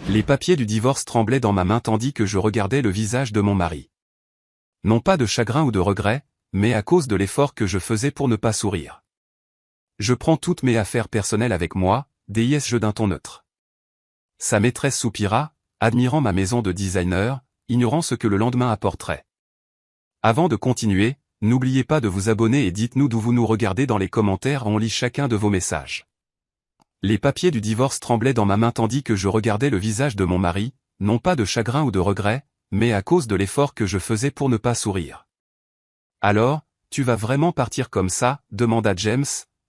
Les papiers du divorce tremblaient dans ma main tandis que je regardais le visage de mon mari. Non pas de chagrin ou de regret, mais à cause de l'effort que je faisais pour ne pas sourire. Je prends toutes mes affaires personnelles avec moi, dis-je d'un ton neutre. Sa maîtresse soupira, admirant ma maison de designer, ignorant ce que le lendemain apporterait. Avant de continuer, n'oubliez pas de vous abonner et dites-nous d'où vous nous regardez dans les commentaires, on lit chacun de vos messages. Les papiers du divorce tremblaient dans ma main tandis que je regardais le visage de mon mari, non pas de chagrin ou de regret, mais à cause de l'effort que je faisais pour ne pas sourire. Alors, tu vas vraiment partir comme ça, demanda James,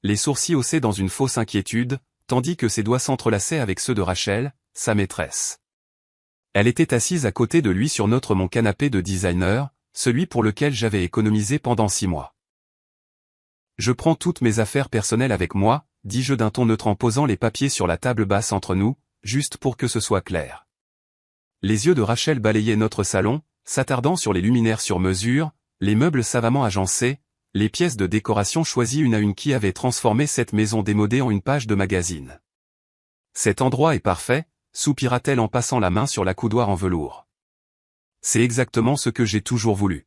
les sourcils haussés dans une fausse inquiétude, tandis que ses doigts s'entrelaçaient avec ceux de Rachel, sa maîtresse. Elle était assise à côté de lui sur mon canapé de designer, celui pour lequel j'avais économisé pendant 6 mois. Je prends toutes mes affaires personnelles avec moi, dis-je d'un ton neutre en posant les papiers sur la table basse entre nous, juste pour que ce soit clair. Les yeux de Rachel balayaient notre salon, s'attardant sur les luminaires sur mesure, les meubles savamment agencés, les pièces de décoration choisies une à une qui avaient transformé cette maison démodée en une page de magazine. Cet endroit est parfait, soupira-t-elle en passant la main sur la coudoir en velours. C'est exactement ce que j'ai toujours voulu.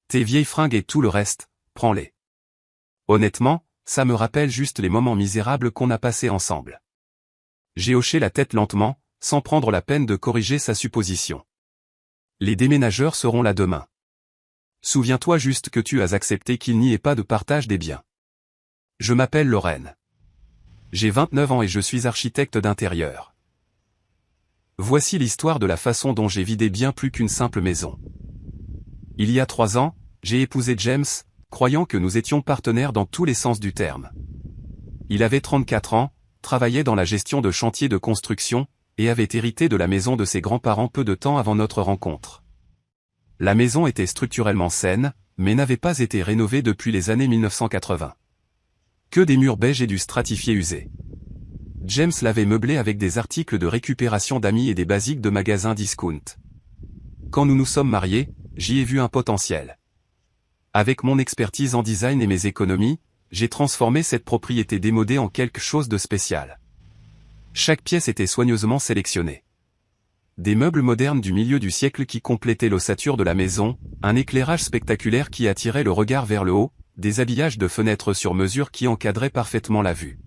Tes vieilles fringues et tout le reste, prends-les. Honnêtement, ça me rappelle juste les moments misérables qu'on a passés ensemble. J'ai hoché la tête lentement, sans prendre la peine de corriger sa supposition. Les déménageurs seront là demain. Souviens-toi juste que tu as accepté qu'il n'y ait pas de partage des biens. Je m'appelle Lorraine. J'ai 29 ans et je suis architecte d'intérieur. Voici l'histoire de la façon dont j'ai vidé bien plus qu'une simple maison. Il y a 3 ans, j'ai épousé James, croyant que nous étions partenaires dans tous les sens du terme. Il avait 34 ans, travaillait dans la gestion de chantiers de construction, et avait hérité de la maison de ses grands-parents peu de temps avant notre rencontre. La maison était structurellement saine, mais n'avait pas été rénovée depuis les années 1980. Que des murs beiges et du stratifié usé. James l'avait meublé avec des articles de récupération d'amis et des basiques de magasins discount. Quand nous nous sommes mariés, j'y ai vu un potentiel. Avec mon expertise en design et mes économies, j'ai transformé cette propriété démodée en quelque chose de spécial. Chaque pièce était soigneusement sélectionnée. Des meubles modernes du milieu du siècle qui complétaient l'ossature de la maison, un éclairage spectaculaire qui attirait le regard vers le haut, des habillages de fenêtres sur mesure qui encadraient parfaitement la vue.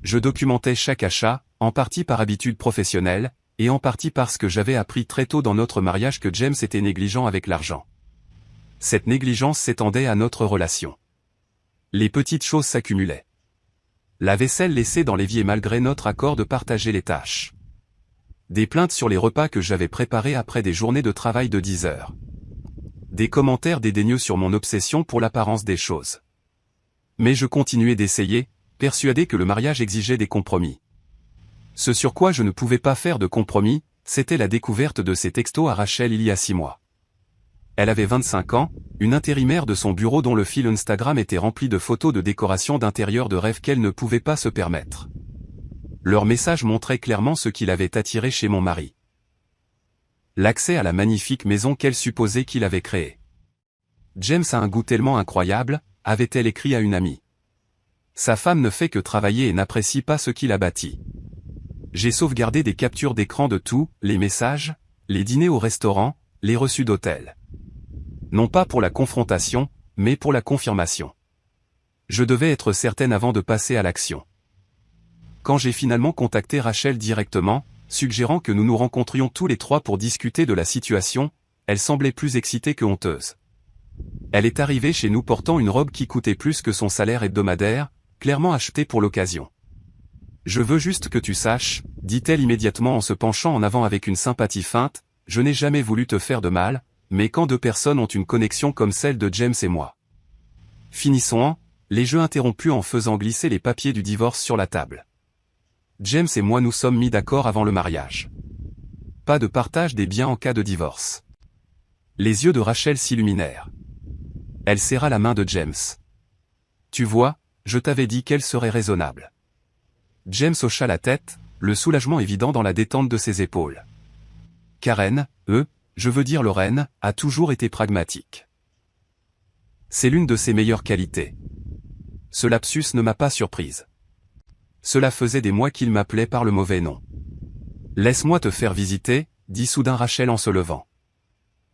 Je documentais chaque achat, en partie par habitude professionnelle, et en partie parce que j'avais appris très tôt dans notre mariage que James était négligent avec l'argent. Cette négligence s'étendait à notre relation. Les petites choses s'accumulaient. La vaisselle laissée dans l'évier malgré notre accord de partager les tâches. Des plaintes sur les repas que j'avais préparés après des journées de travail de 10 heures. Des commentaires dédaigneux sur mon obsession pour l'apparence des choses. Mais je continuais d'essayer, persuadé que le mariage exigeait des compromis. Ce sur quoi je ne pouvais pas faire de compromis, c'était la découverte de ces textos à Rachel il y a 6 mois. Elle avait 25 ans, une intérimaire de son bureau dont le fil Instagram était rempli de photos de décoration d'intérieur de rêve qu'elle ne pouvait pas se permettre. Leur message montrait clairement ce qui l'avait attiré chez mon mari. L'accès à la magnifique maison qu'elle supposait qu'il avait créée. James a un goût tellement incroyable, avait-elle écrit à une amie. Sa femme ne fait que travailler et n'apprécie pas ce qu'il a bâti. J'ai sauvegardé des captures d'écran de tout, les messages, les dîners au restaurant, les reçus d'hôtel. Non pas pour la confrontation, mais pour la confirmation. Je devais être certaine avant de passer à l'action. Quand j'ai finalement contacté Rachel directement, suggérant que nous nous rencontrions tous les 3 pour discuter de la situation, elle semblait plus excitée que honteuse. Elle est arrivée chez nous portant une robe qui coûtait plus que son salaire hebdomadaire, clairement achetée pour l'occasion. « Je veux juste que tu saches, dit-elle immédiatement en se penchant en avant avec une sympathie feinte, je n'ai jamais voulu te faire de mal, mais quand 2 personnes ont une connexion comme celle de James et moi. Finissons les jeux interrompus en faisant glisser les papiers du divorce sur la table. James et moi nous sommes mis d'accord avant le mariage. Pas de partage des biens en cas de divorce. Les yeux de Rachel s'illuminèrent. Elle serra la main de James. Tu vois, je t'avais dit qu'elle serait raisonnable. James hocha la tête, le soulagement évident dans la détente de ses épaules. Karen, je veux dire Lorraine, a toujours été pragmatique. C'est l'une de ses meilleures qualités. Ce lapsus ne m'a pas surprise. Cela faisait des mois qu'il m'appelait par le mauvais nom. Laisse-moi te faire visiter, dit soudain Rachel en se levant.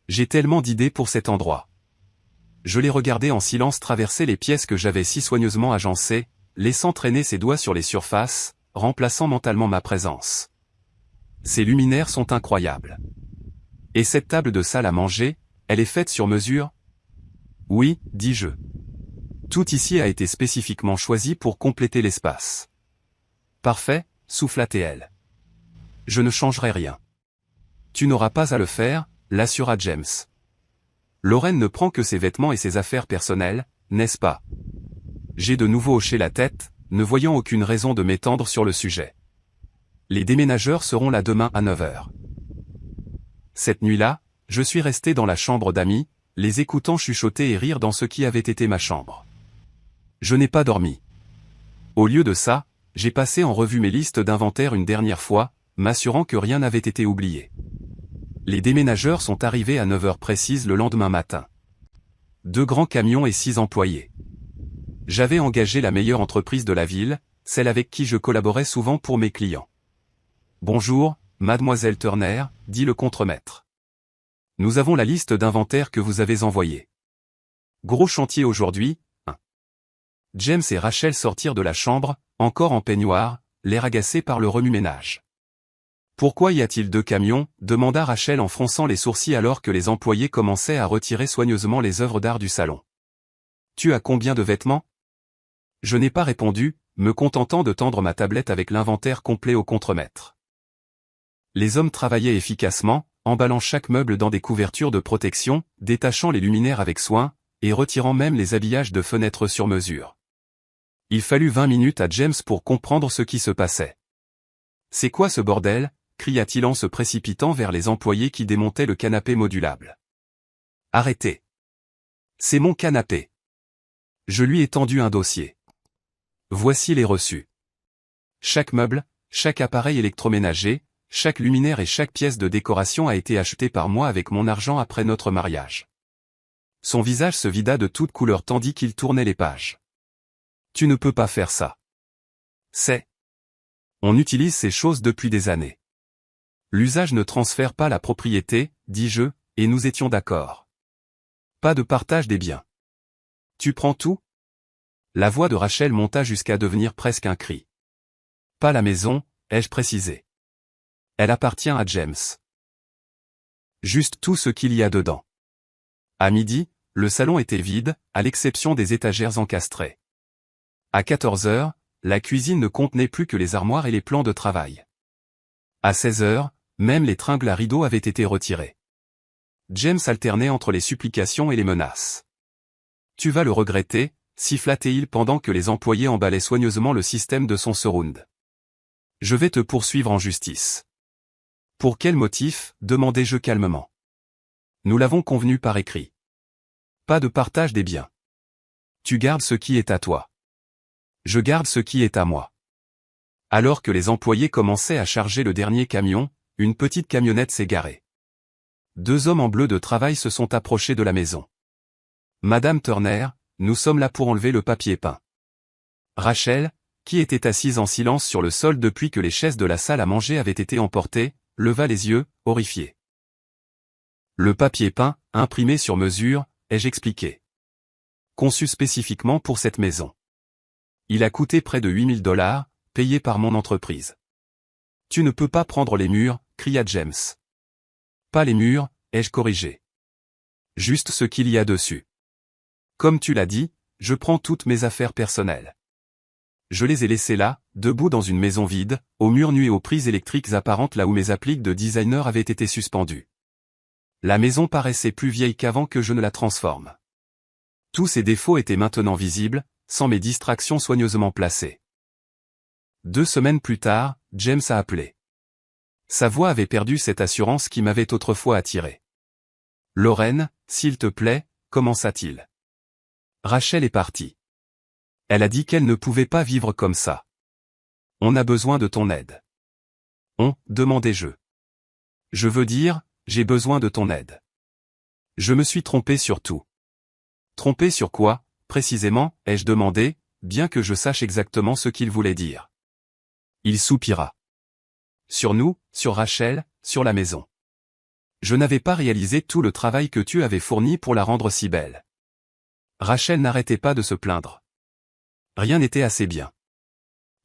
J'ai tellement d'idées pour cet endroit. Je l'ai regardé en silence traverser les pièces que j'avais si soigneusement agencées, laissant traîner ses doigts sur les surfaces, remplaçant mentalement ma présence. Ces luminaires sont incroyables. Et cette table de salle à manger, elle est faite sur mesure? Oui, dis-je. Tout ici a été spécifiquement choisi pour compléter l'espace. Parfait, souffla-t-elle. Je ne changerai rien. Tu n'auras pas à le faire, l'assura James. Lorraine ne prend que ses vêtements et ses affaires personnelles, n'est-ce pas? J'ai de nouveau hoché la tête, ne voyant aucune raison de m'étendre sur le sujet. Les déménageurs seront là demain à 9 h. Cette nuit-là, je suis resté dans la chambre d'amis, les écoutant chuchoter et rire dans ce qui avait été ma chambre. Je n'ai pas dormi. Au lieu de ça, j'ai passé en revue mes listes d'inventaire une dernière fois, m'assurant que rien n'avait été oublié. Les déménageurs sont arrivés à 9 h précises le lendemain matin. 2 grands camions et 6 employés. J'avais engagé la meilleure entreprise de la ville, celle avec qui je collaborais souvent pour mes clients. Bonjour, mademoiselle Turner, dit le contremaître. Nous avons la liste d'inventaire que vous avez envoyée. Gros chantier aujourd'hui, hein. James et Rachel sortirent de la chambre, encore en peignoir, l'air agacé par le remue-ménage. Pourquoi y a-t-il 2 camions? Demanda Rachel en fronçant les sourcils alors que les employés commençaient à retirer soigneusement les œuvres d'art du salon. Tu as combien de vêtements? Je n'ai pas répondu, me contentant de tendre ma tablette avec l'inventaire complet au contremaître. Les hommes travaillaient efficacement, emballant chaque meuble dans des couvertures de protection, détachant les luminaires avec soin, et retirant même les habillages de fenêtres sur mesure. Il fallut 20 minutes à James pour comprendre ce qui se passait. « C'est quoi ce bordel ?» cria-t-il en se précipitant vers les employés qui démontaient le canapé modulable. « Arrêtez. C'est mon canapé. » Je lui ai tendu un dossier. Voici les reçus. Chaque meuble, chaque appareil électroménager, chaque luminaire et chaque pièce de décoration a été acheté par moi avec mon argent après notre mariage. Son visage se vida de toutes couleurs tandis qu'il tournait les pages. Tu ne peux pas faire ça. On utilise ces choses depuis des années. L'usage ne transfère pas la propriété, dis-je, et nous étions d'accord. Pas de partage des biens. Tu prends tout? La voix de Rachel monta jusqu'à devenir presque un cri. Pas la maison, ai-je précisé. Elle appartient à James. Juste tout ce qu'il y a dedans. À midi, le salon était vide, à l'exception des étagères encastrées. À 14 h, la cuisine ne contenait plus que les armoires et les plans de travail. À 16 h, même les tringles à rideaux avaient été retirés. James alternait entre les supplications et les menaces. Tu vas le regretter, siffla-t-il pendant que les employés emballaient soigneusement le système de son surround. Je vais te poursuivre en justice. Pour quel motif? Demandai-je calmement. Nous l'avons convenu par écrit. Pas de partage des biens. Tu gardes ce qui est à toi. Je garde ce qui est à moi. Alors que les employés commençaient à charger le dernier camion, une petite camionnette s'est garée. 2 hommes en bleu de travail se sont approchés de la maison. Madame Turner, nous sommes là pour enlever le papier peint. Rachel, qui était assise en silence sur le sol depuis que les chaises de la salle à manger avaient été emportées, leva les yeux, horrifiée. Le papier peint, imprimé sur mesure, ai-je expliqué. Conçu spécifiquement pour cette maison. Il a coûté près de 8 000 $, payé par mon entreprise. Tu ne peux pas prendre les murs, cria James. Pas les murs, ai-je corrigé. Juste ce qu'il y a dessus. Comme tu l'as dit, je prends toutes mes affaires personnelles. Je les ai laissées là, debout dans une maison vide, aux murs nus et aux prises électriques apparentes là où mes appliques de designer avaient été suspendues. La maison paraissait plus vieille qu'avant que je ne la transforme. Tous ses défauts étaient maintenant visibles, sans mes distractions soigneusement placées. 2 semaines plus tard, James a appelé. Sa voix avait perdu cette assurance qui m'avait autrefois attiré. « Lorraine, s'il te plaît, commença-t-il. Rachel est partie. Elle a dit qu'elle ne pouvait pas vivre comme ça. On a besoin de ton aide. » On, demandai-je. Je veux dire, j'ai besoin de ton aide. Je me suis trompé sur tout. Trompé sur quoi, précisément, ai-je demandé, bien que je sache exactement ce qu'il voulait dire. Il soupira. Sur nous, sur Rachel, sur la maison. Je n'avais pas réalisé tout le travail que tu avais fourni pour la rendre si belle. Rachel n'arrêtait pas de se plaindre. Rien n'était assez bien.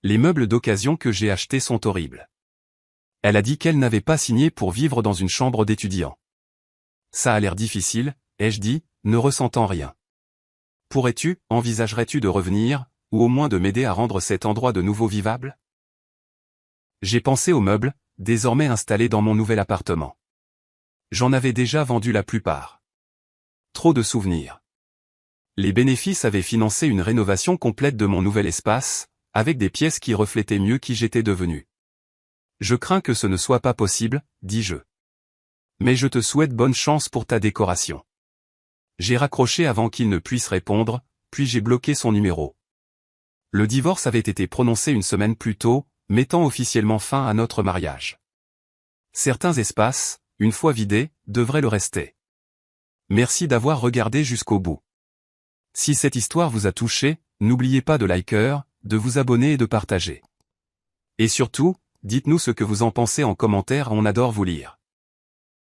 Les meubles d'occasion que j'ai achetés sont horribles. Elle a dit qu'elle n'avait pas signé pour vivre dans une chambre d'étudiant. Ça a l'air difficile, ai-je dit, ne ressentant rien. Envisagerais-tu de revenir, ou au moins de m'aider à rendre cet endroit de nouveau vivable? J'ai pensé aux meubles, désormais installés dans mon nouvel appartement. J'en avais déjà vendu la plupart. Trop de souvenirs. Les bénéfices avaient financé une rénovation complète de mon nouvel espace, avec des pièces qui reflétaient mieux qui j'étais devenu. Je crains que ce ne soit pas possible, dis-je. Mais je te souhaite bonne chance pour ta décoration. J'ai raccroché avant qu'il ne puisse répondre, puis j'ai bloqué son numéro. Le divorce avait été prononcé une semaine plus tôt, mettant officiellement fin à notre mariage. Certains espaces, une fois vidés, devraient le rester. Merci d'avoir regardé jusqu'au bout. Si cette histoire vous a touché, n'oubliez pas de liker, de vous abonner et de partager. Et surtout, dites-nous ce que vous en pensez en commentaire, on adore vous lire.